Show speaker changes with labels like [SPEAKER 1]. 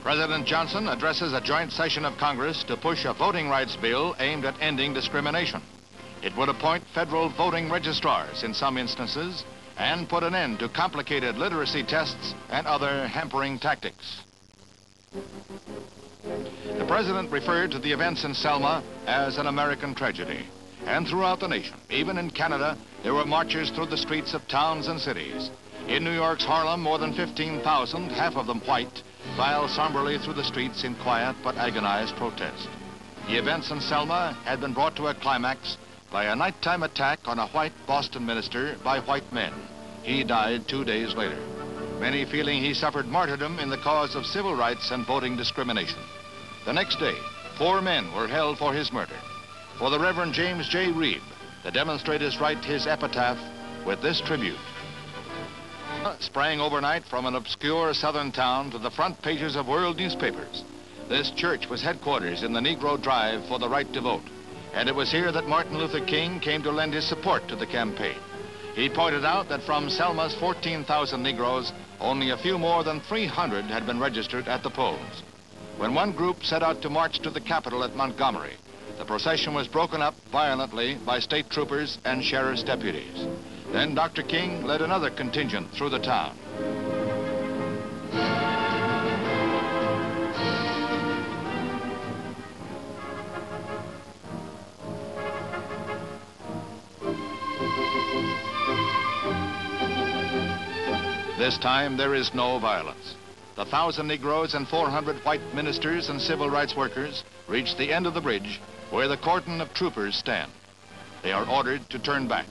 [SPEAKER 1] President Johnson addresses a joint session of Congress to push a voting rights bill aimed at ending discrimination. It would appoint federal voting registrars in some instances and put an end to complicated literacy tests and other hampering tactics. The president referred to the events in Selma as an American tragedy. And throughout the nation, even in Canada, there were marches through the streets of towns and cities. In New York's Harlem, more than 15,000, half of them white, filed somberly through the streets in quiet but agonized protest. The events in Selma had been brought to a climax by a nighttime attack on a white Boston minister by white men. He died 2 days later, many feeling he suffered martyrdom in the cause of civil rights and voting discrimination. The next day, 4 men were held for his murder. For the Reverend James J. Reeb, the demonstrators write his epitaph with this tribute. Sprang overnight from an obscure southern town to the front pages of world newspapers. This church was headquarters in the Negro drive for the right to vote, and it was here that Martin Luther King came to lend his support to the campaign. He pointed out that from Selma's 14,000 Negroes, only a few more than 300 had been registered at the polls. When one group set out to march to the Capitol at Montgomery, the procession was broken up violently by state troopers and sheriff's deputies. Then Dr. King led another contingent through the town. This time there is no violence. The 1,000 Negroes and 400 white ministers and civil rights workers reach the end of the bridge where the cordon of troopers stand. They are ordered to turn back.